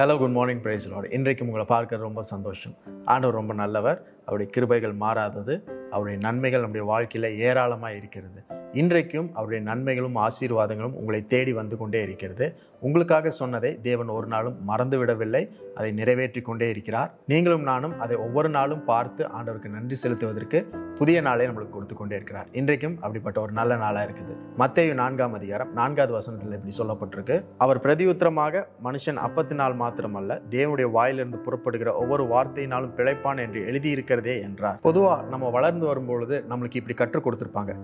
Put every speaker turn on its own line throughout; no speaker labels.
Hello, good morning, praise lord. இன்றைக்கு உங்களை பார்க்கறது ரொம்ப சந்தோஷம். ஆண்டவர் ரொம்ப நல்லவர். அவருடைய கிருபைகள் மாறாதது. அவருடைய நன்மைகள் நம்முடைய வாழ்க்கையில் ஏராளமாக இருக்கிறது. இன்றைக்கும் அவருடைய நன்மைகளும் ஆசீர்வாதங்களும் உங்களை தேடி வந்து கொண்டே இருக்கிறது. உங்களுக்காக சொன்னதை தேவன் ஒரு நாளும் மறந்து விடவில்லை. அதை நிறைவேற்றி கொண்டே இருக்கிறார். நீங்களும் நானும் அதை ஒவ்வொரு நாளும் பார்த்து ஆண்டவருக்கு நன்றி செலுத்துவதற்கு புதிய நாளை நம்மளுக்கு கொடுத்து கொண்டே இருக்கிறார். இன்றைக்கும் அப்படிப்பட்ட ஒரு நல்ல நாளாக இருக்குது. மத்தேயு 4ஆம் அதிகாரம் 4வது வசனத்தில் இப்படி சொல்லப்பட்டிருக்கு. அவர் பிரதியுத்தரமாக, மனுஷன் அப்பத்தினால் மாத்திரமல்ல, தேவனுடைய வாயிலிருந்து புறப்படுகிற ஒவ்வொரு வார்த்தையினாலும் பிழைப்பான் என்று எழுதியிருக்கிறதே என்றார். பொதுவாக நம்ம வளர்ந்து வரும்பொழுது நம்மளுக்கு இப்படி கற்றுக் கொடுத்துருப்பாங்க.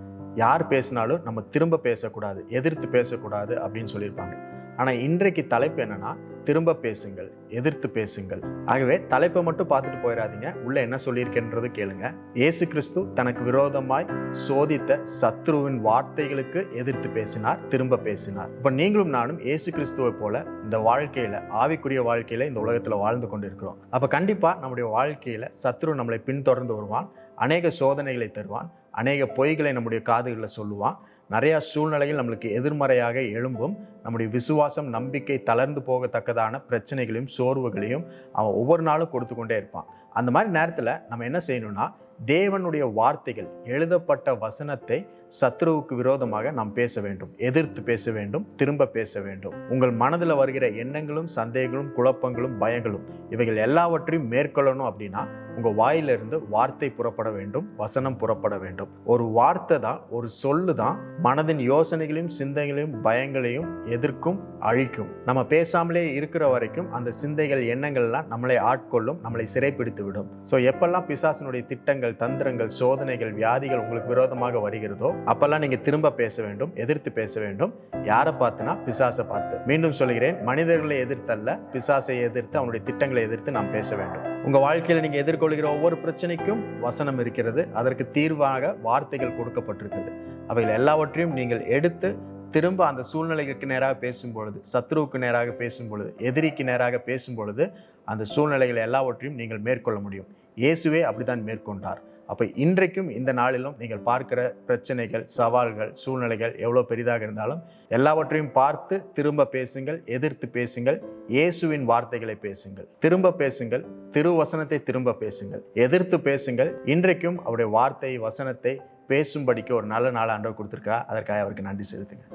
யார் பேசினாலும் நம்ம திரும்ப பேசக்கூடாது, எதிர்த்து பேசக்கூடாது அப்படின்னு சொல்லியிருப்பாங்க. ஆனால் இன்றைக்கு தலைப்பு என்னன்னா, திரும்ப பேசுங்கள், எதிர்த்து பேசுங்கள். ஆகவே தலைப்பை மட்டும் பார்த்துட்டு போயிடாதீங்க, உள்ள என்ன சொல்லியிருக்கின்றது கேளுங்க. இயேசு கிறிஸ்து தனக்கு விரோதமாய் சோதித்த சத்ருவின் வார்த்தைகளுக்கு எதிர்த்து பேசினார், திரும்ப பேசினார். இப்போ நீங்களும் நானும் இயேசு கிறிஸ்துவை போல இந்த வாழ்க்கையில, ஆவிக்குரிய வாழ்க்கையில இந்த உலகத்துல வாழ்ந்து கொண்டு இருக்கிறோம். அப்ப கண்டிப்பா நம்முடைய வாழ்க்கையில சத்ரு நம்மளை பின்தொடர்ந்து வருவான், அநேக சோதனைகளை தருவான், அநேக பொய்களை நம்முடைய காதுகளில் சொல்லுவான். நிறைய சூழ்நிலைகள் நம்மளுக்கு எதிர்மறையாக எழும்பும். நம்முடைய விசுவாசம், நம்பிக்கை தளர்ந்து போகத்தக்கதான பிரச்சனைகளையும் சோர்வுகளையும் அவன் ஒவ்வொரு நாளும் கொடுத்து கொண்டே இருப்பான். அந்த மாதிரி நேரத்தில் நம்ம என்ன செய்யணும்னா, தேவனுடைய வார்த்தைகள், எழுதப்பட்ட வசனத்தை சத்ருவுக்கு விரோதமாக நாம் பேச வேண்டும், எதிர்த்து பேச வேண்டும், திரும்ப பேச வேண்டும். உங்கள் மனதில் வருகிற எண்ணங்களும் சந்தேகங்களும் குழப்பங்களும் பயங்களும் இவைகள் எல்லாவற்றையும் மேற்கொள்ளணும் அப்படின்னா உங்கள் வாயிலிருந்து வார்த்தை புறப்பட வேண்டும், வசனம் புறப்பட வேண்டும். ஒரு வார்த்தை தான், ஒரு சொல்லு தான் மனதின் யோசனைகளையும் சிந்தைகளையும் பயங்களையும் எதிர்க்கும், அழிக்கும். நம்ம பேசாமலே இருக்கிற வரைக்கும் அந்த சிந்தைகள், எண்ணங்கள்லாம் நம்மளை ஆட்கொள்ளும், நம்மளை சிறைப்பிடித்து விடும். ஸோ எப்பெல்லாம் பிசாசினுடைய திட்டங்கள், தந்திரங்கள், சோதனைகள், வியாதிகள் உங்களுக்கு விரோதமாக வருகிறதோ அப்பெல்லாம் நீங்க திரும்ப பேச வேண்டும், எதிர்த்து பேச வேண்டும். யாரை பார்த்துனா? பிசாசை பார்த்து. மீண்டும் சொல்கிறேன், மனிதர்களை எதிர்த்தல்ல, பிசாசை எதிர்த்து, அவனுடைய திட்டங்களை எதிர்த்து நாம் பேச வேண்டும். உங்க வாழ்க்கையில் நீங்க எதிர்கொள்கிற ஒவ்வொரு பிரச்சனைக்கும் வசனம் இருக்கிறது, அதற்கு தீர்வாக வார்த்தைகள் கொடுக்கப்பட்டிருக்கிறது. அவைகள் எல்லாவற்றையும் நீங்கள் எடுத்து திரும்ப அந்த சூழ்நிலைக்கு நேராக பேசும் பொழுது, சத்ருவுக்கு நேராக பேசும் பொழுது, எதிரிக்கு நேராக பேசும் பொழுது அந்த சூழ்நிலைகள் எல்லாவற்றையும் நீங்கள் மேற்கொள்ள முடியும். இயேசுவே அப்படித்தான் மேற்கொண்டார். அப்போ இன்றைக்கும் இந்த நாளிலும் நீங்கள் பார்க்கிற பிரச்சனைகள், சவால்கள், சூழ்நிலைகள் எவ்வளோ பெரிதாக இருந்தாலும் எல்லாவற்றையும் பார்த்து திரும்ப பேசுங்கள், எதிர்த்து பேசுங்கள், இயேசுவின் வார்த்தைகளை பேசுங்கள். திரும்ப பேசுங்கள், திருவசனத்தை திரும்ப பேசுங்கள், எதிர்த்து பேசுங்கள். இன்றைக்கும் அவருடைய வார்த்தை, வசனத்தை பேசும்படிக்கு ஒரு நல்ல நாள் ஆண்டவர் கொடுத்திருக்கிறார். அதற்காக அவருக்கு நன்றி செலுத்துங்க.